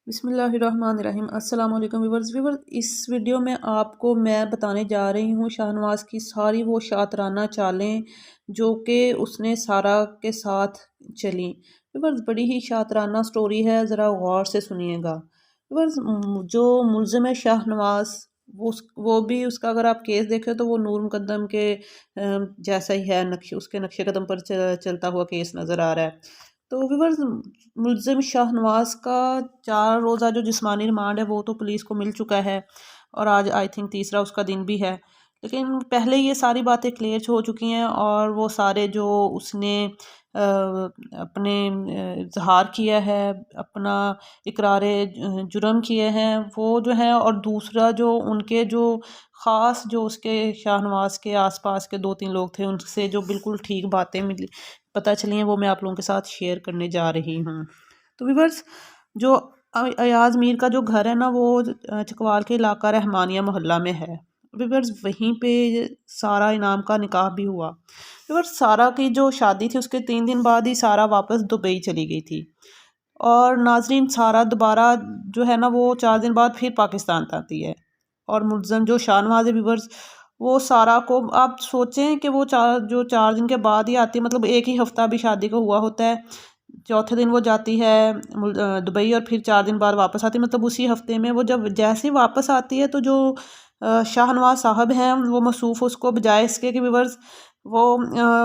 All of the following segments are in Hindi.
बिस्मिल्लाहिर्रहमानिर्रहीम। अस्सलाम वालेकुम व्यूवर्स। इस वीडियो में आपको मैं बताने जा रही हूँ शाहनवाज़ की सारी वो शातराना चालें जो कि उसने सारा के साथ चली। व्यूवर्स, बड़ी ही शातराना स्टोरी है, ज़रा गौर से सुनिएगा। व्यूवर्स, जो मुल्ज़िम है शाहनवाज़, वो भी उसका अगर आप केस देखें तो वो नूर मुकद्दम के जैसा ही है, उसके नक्शे कदम पर चलता हुआ केस नज़र आ रहा है। तो व्यूवर्स, मुल्ज़िम शाहनवाज़ का 4 रोज़ा जो जिस्मानी रिमांड है वो तो पुलिस को मिल चुका है और आज आई थिंक तीसरा उसका दिन भी है। लेकिन पहले ये सारी बातें क्लियर हो चुकी हैं और वो सारे जो उसने अपने इज़हार किया है, अपना इकरार जुर्म किए हैं वो जो है, और दूसरा जो उनके जो ख़ास जो उसके शाहनवाज़ के आस-पास के 2-3 लोग थे उनसे जो बिल्कुल ठीक बातें मिली पता चली हैं, वो मैं आप लोगों के साथ शेयर करने जा रही हूँ। तो व्यूअर्स, जो अयाज़ मीर का जो घर है ना, वो चकवाल के इलाका रहमानिया मोहल्ला में है। व्यूअर्स, वहीं पे सारा इनाम का निकाह भी हुआ। व्यूअर्स, सारा की जो शादी थी उसके 3 दिन बाद ही सारा वापस दुबई चली गई थी। और नाज़रीन, सारा दोबारा जो है ना वो 4 दिन बाद फिर पाकिस्तान आती है। और मुल्ज़िम जो शाहनवाज़ है व्यूअर्स, वो सारा को आप सोचें कि वो 4 दिन के बाद ही आती है, मतलब एक ही हफ़्ता भी शादी को हुआ होता है। चौथे दिन वो जाती है दुबई और फिर 4 दिन बाद वापस आती है, मतलब उसी हफ़्ते में। वो जब जैसे ही वापस आती है तो जो शाहनवाज़ साहब हैं वो मसरूफ़, उसको बजाय इसके कि व्यूअर्स वो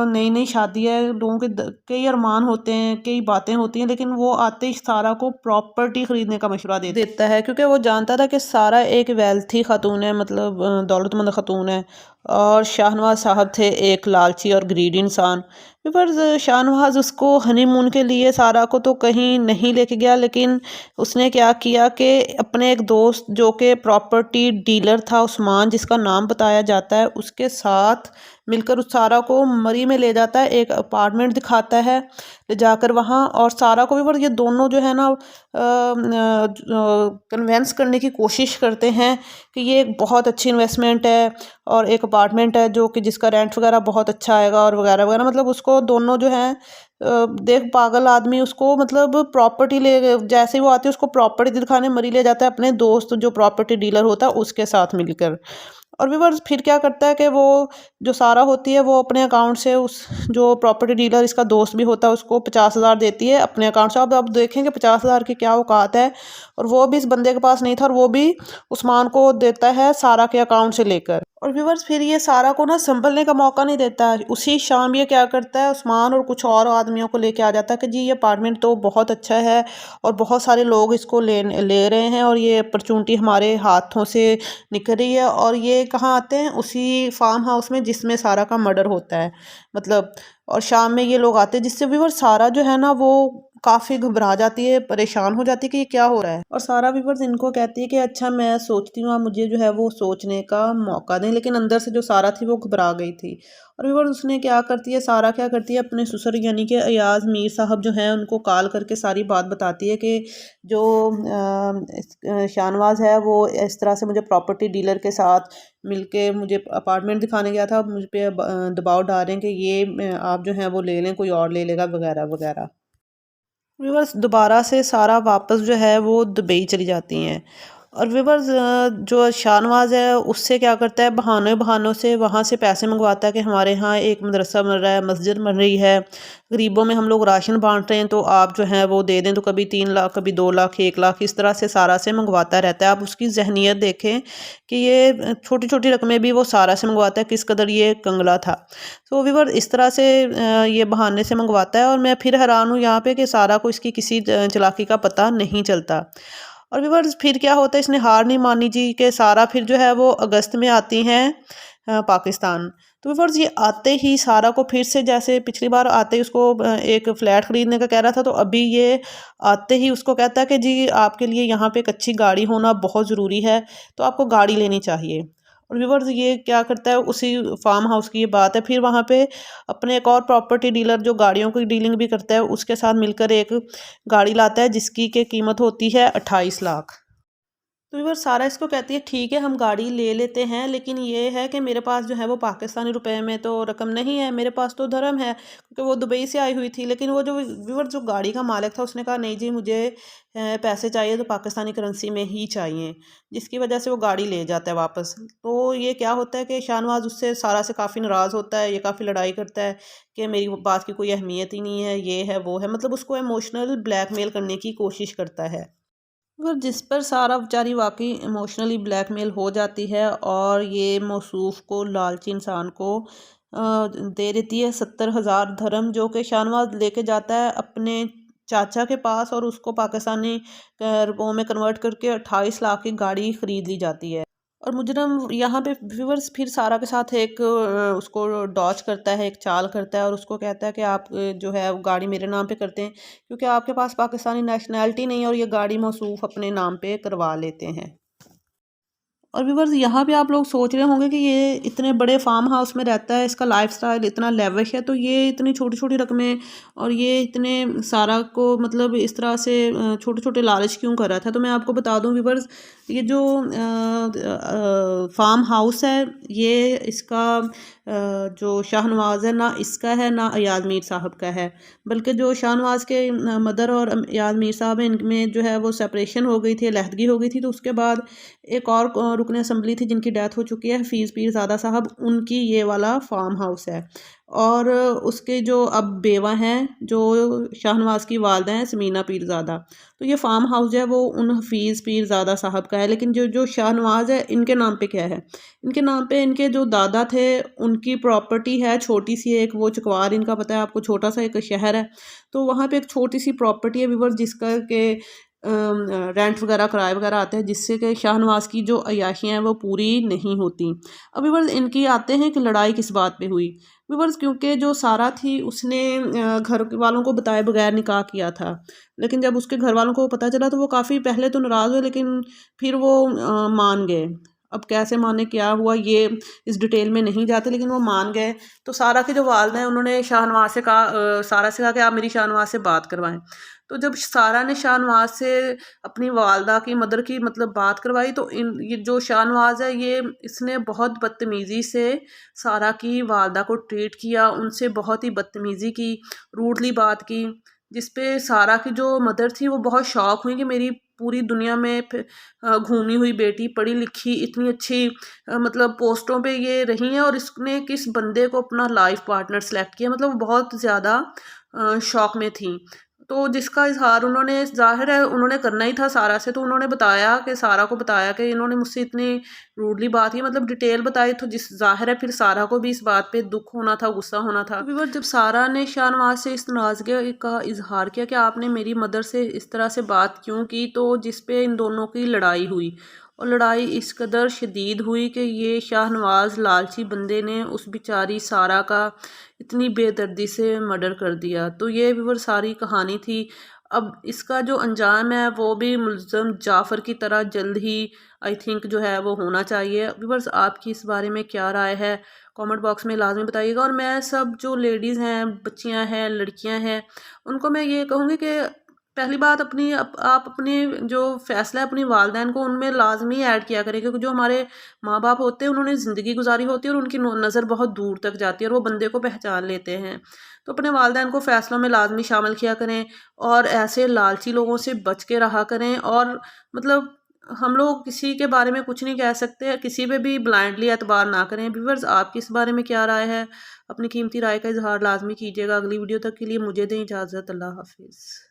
नई-नई शादी है, लोगों के कई अरमान होते हैं, कई बातें होती हैं, लेकिन वो आते ही सारा को प्रॉपर्टी ख़रीदने का मशवरा दे देता है, क्योंकि वो जानता था कि सारा एक वेल्थी ख़ातून है, मतलब दौलतमंद ख़ातून है, और शाहनवाज़ साहब थे एक लालची और ग्रीडी इंसान। पर शाहनवाज़ उसको हनीमून के लिए सारा को तो कहीं नहीं लेके गया, लेकिन उसने क्या किया कि अपने एक दोस्त जो कि प्रॉपर्टी डीलर था, उस्मान जिसका नाम बताया जाता है, उसके साथ मिलकर उस सारा को मरी में ले जाता है, एक अपार्टमेंट दिखाता है ले जाकर वहाँ। और सारा को भी, पर ये दोनों जो है ना कन्वेंस करने की कोशिश करते हैं कि ये एक बहुत अच्छी इन्वेस्टमेंट है और एक अपार्टमेंट है जो कि जिसका रेंट वगैरह बहुत अच्छा आएगा और वगैरह वगैरह। मतलब उसको दोनों जो हैं देख पागल आदमी उसको, मतलब प्रॉपर्टी ले, जैसे ही वो आती है उसको प्रॉपर्टी दिखाने मरी ले जाता है अपने दोस्त जो प्रॉपर्टी डीलर होता है उसके साथ मिलकर। और व्यूअर्स, फिर क्या करता है कि वो जो सारा होती है वो अपने अकाउंट से उस जो प्रॉपर्टी डीलर इसका दोस्त भी होता है उसको 50,000 देती है अपने अकाउंट से। अब देखें कि 50,000 की क्या औकात है, और वो भी इस बंदे के पास नहीं था, और वो भी उस्मान को देता है सारा के अकाउंट से लेकर। और व्यूअर्स, फिर ये सारा को ना संभलने का मौका नहीं देता है। उसी शाम ये क्या करता है, उस्मान और कुछ और आदमियों को लेके आ जाता है कि जी ये अपार्टमेंट तो बहुत अच्छा है और बहुत सारे लोग इसको ले रहे हैं और ये अपॉर्चुनिटी हमारे हाथों से निकल रही है। और ये कहाँ आते हैं, उसी फार्म हाउस में जिसमें सारा का मर्डर होता है, मतलब। और शाम में ये लोग आते हैं, जिससे व्यूअर्स सारा जो है ना वो काफ़ी घबरा जाती है, परेशान हो जाती है कि ये क्या हो रहा है। और सारा व्यूअर्स इनको कहती है कि अच्छा मैं सोचती हूँ, आप मुझे जो है वो सोचने का मौका दें। लेकिन अंदर से जो सारा थी वो घबरा गई थी। और व्यूअर्स, उसने क्या करती है, सारा क्या करती है, अपने ससुर यानी कि अयाज़ मीर साहब जो हैं उनको कॉल करके सारी बात बताती है कि जो शाहनवाज़ है वो इस तरह से मुझे प्रॉपर्टी डीलर के साथ मिलके मुझे अपार्टमेंट दिखाने गया था, मुझ पे दबाव डाल रहे हैं कि ये आप जो हैं वो ले लें, कोई और ले लेगा वगैरह वगैरह। व्यूअर्स, दोबारा से सारा वापस जो है वो दुबई चली जाती हैं। और व्यूअर्स, जो शाहनवाज़ है उससे क्या करता है, बहानों बहानों से वहाँ से पैसे मंगवाता है कि हमारे यहाँ एक मदरसा बन रहा है, मस्जिद बन रही है, गरीबों में हम लोग राशन बांट रहे हैं, तो आप जो है वो दे दें। तो कभी 3 लाख, कभी 2 लाख, 1 लाख, इस तरह से सारा से मंगवाता रहता है। आप उसकी जहनीत देखें कि ये छोटी छोटी रकमें भी वो सारा से मंगवाता है, किस कदर ये कंगला था। तो व्यूअर, इस तरह से ये बहाने से मंगवाता है। और मैं फिर हैरान हूँ यहाँ पे कि सारा को इसकी किसी चालाकी का पता नहीं चलता। और व्यूअर्स, फिर क्या होता है, इसने हार नहीं मानी जी, कि सारा फिर जो है वो अगस्त में आती हैं पाकिस्तान। तो व्यूअर्स, ये आते ही सारा को फिर से, जैसे पिछली बार आते ही उसको एक फ़्लैट ख़रीदने का कह रहा था, तो अभी ये आते ही उसको कहता है कि जी आपके लिए यहाँ पे एक अच्छी गाड़ी होना बहुत ज़रूरी है, तो आपको गाड़ी लेनी चाहिए। और व्यूअर्स, ये क्या करता है, उसी फार्म हाउस की ये बात है, फिर वहाँ पे अपने एक और प्रॉपर्टी डीलर जो गाड़ियों की डीलिंग भी करता है उसके साथ मिलकर एक गाड़ी लाता है जिसकी के कीमत होती है 28 लाख। तो व्यूअर्स सारा इसको कहती है ठीक है हम गाड़ी ले लेते हैं, लेकिन ये है कि मेरे पास जो है वो पाकिस्तानी रुपए में तो रकम नहीं है, मेरे पास तो धर्म है, क्योंकि वो दुबई से आई हुई थी। लेकिन वो जो व्यूअर्स जो गाड़ी का मालिक था उसने कहा नहीं जी मुझे पैसे चाहिए तो पाकिस्तानी करेंसी में ही चाहिए, जिसकी वजह से वो गाड़ी ले जाता है वापस। तो ये क्या होता है कि शाहनवाज उससे सारा से काफ़ी नाराज़ होता है, ये काफ़ी लड़ाई करता है कि मेरी बात की कोई अहमियत ही नहीं है, ये है वो है, मतलब उसको इमोशनल ब्लैकमेल करने की कोशिश करता है। मगर जिस पर सारा बेचारी वाकई इमोशनली ब्लैकमेल हो जाती है और ये मौसूफ को, लालची इंसान को दे देती है 70,000 धर्म, जो कि शाहनवाज लेके जाता है अपने चाचा के पास, और उसको पाकिस्तानी रुपयों में कन्वर्ट करके 28 लाख की गाड़ी ख़रीद ली जाती है। और मुजरम यहाँ पे व्यूअर्स फिर सारा के साथ एक उसको डॉच करता है, एक चाल करता है, और उसको कहता है कि आप जो है वो गाड़ी मेरे नाम पे करते हैं, क्योंकि आपके पास पाकिस्तानी नेशनैलिटी नहीं है, और ये गाड़ी मौसूफ अपने नाम पे करवा लेते हैं। और व्यूअर्स यहाँ पे आप लोग सोच रहे होंगे कि ये इतने बड़े फार्म हाउस में रहता है, इसका लाइफस्टाइल इतना लेविश है, तो ये इतनी छोटी छोटी रकमें और ये इतने सारा को मतलब इस तरह से छोटे छोटे लालच क्यों कर रहा था। तो मैं आपको बता दूं व्यूअर्स, ये जो फार्म हाउस है, ये इसका जो शाहनवाज है ना इसका है ना अयाज मीर साहब का है, बल्कि जो शाहनवाज के मदर और अयाज मीर साहब हैं इनमें जो है वो सेपरेशन हो गई थी, अलहदगी हो गई थी। तो उसके बाद एक और रुकन असम्बली थी जिनकी डेथ हो चुकी है, हफीज़ पीरज़ादा साहब, उनकी ये वाला फार्म हाउस है। और उसके जो अब बेवा हैं, जो शाहनवाज की वालदा हैं समीना पीरज़ादा, तो ये फार्म हाउस जो है वो उन हफीज़ पीरज़ादा साहब का है। लेकिन जो जो शाहनवाज है इनके नाम पे क्या है, इनके नाम पे इनके जो दादा थे उनकी प्रॉपर्टी है छोटी सी एक, वो चकवार इनका पता है आपको, छोटा सा एक शहर है, तो वहाँ पे एक छोटी सी प्रॉपर्टी है व्यूअर्स, जिसका के रेंट वगैरह किराए वगैरह आते हैं, जिससे कि शाहनवाज की जो अय्याशियाँ हैं वो पूरी नहीं होती। अब व्यूअर्स इनकी आते हैं कि लड़ाई किस बात पे हुई। व्यूअर्स क्योंकि जो सारा थी उसने घर वालों को बताए बगैर निकाह किया था, लेकिन जब उसके घर वालों को पता चला तो वो काफ़ी पहले तो नाराज़ हुए, लेकिन फिर वो मान गए। अब कैसे माने, क्या हुआ, ये इस डिटेल में नहीं जाते, लेकिन वो मान गए। तो सारा के जो वालिद हैं उन्होंने शाहनवाज से कहा, सारा से कहा कि आप मेरी शाहनवाज से बात करवाएं। तो जब सारा ने शाहनवाज से अपनी वालदा की, मदर की मतलब बात करवाई, तो ये जो शाहनवाज है ये इसने बहुत बदतमीज़ी से सारा की वालदा को ट्रीट किया, उनसे बहुत ही बदतमीज़ी की, रूडली बात की, जिस पे सारा की जो मदर थी वो बहुत शौक हुई कि मेरी पूरी दुनिया में घूमी हुई बेटी, पढ़ी लिखी, इतनी अच्छी मतलब पोस्टों पे ये रही है, और इसने किस बंदे को अपना लाइफ पार्टनर सेलेक्ट किया, मतलब बहुत ज़्यादा शौक में थी। तो जिसका इज़हार उन्होंने, ज़ाहिर है उन्होंने करना ही था सारा से, तो उन्होंने बताया कि सारा को बताया कि इन्होंने मुझसे इतनी रूडली बात की, मतलब डिटेल बताई, तो जिस ज़ाहिर है फिर सारा को भी इस बात पे दुख होना था, गुस्सा होना था। व्यूअर जब सारा ने शाहनवाज से इस नाराज़गी का इजहार किया कि आपने मेरी मदर से इस तरह से बात क्यों की, तो जिस पे इन दोनों की लड़ाई हुई, और लड़ाई इस कदर शदीद हुई कि ये शाहनवाज लालची बंदे ने उस बेचारी सारा का इतनी बेदर्दी से मर्डर कर दिया। तो ये व्यूअर सारी कहानी थी। अब इसका जो अंजाम है वो भी मुल्ज़म जाफ़र की तरह जल्द ही आई थिंक जो है वो होना चाहिए। व्यूअर्स आपकी इस बारे में क्या राय है, कमेंट बॉक्स में लाजमी बताइएगा। और मैं सब जो लेडीज़ हैं, बच्चियां हैं, लड़कियां हैं, उनको मैं ये कहूँगी कि पहली बात अपनी आप अपनी जो फ़ैसला है अपनी वालदैन को उनमें लाजमी ऐड किया करें, क्योंकि जो हमारे माँ बाप होते हैं उन्होंने ज़िंदगी गुजारी होती है और उनकी नज़र बहुत दूर तक जाती है और वो बंदे को पहचान लेते हैं। तो अपने वालदैन को फ़ैसलों में लाजमी शामिल किया करें, और ऐसे लालची लोगों से बच के रहा करें। और मतलब हम लोग किसी के बारे में कुछ नहीं कह सकते, किसी पे भी ब्लाइंडली एतबार ना करें। व्यूअर्स आपकी इस बारे में क्या राय है, अपनी कीमती राय का इजहार लाजमी कीजिएगा। अगली वीडियो तक के लिए मुझे दें इजाज़त। अल्लाह हाफिज़।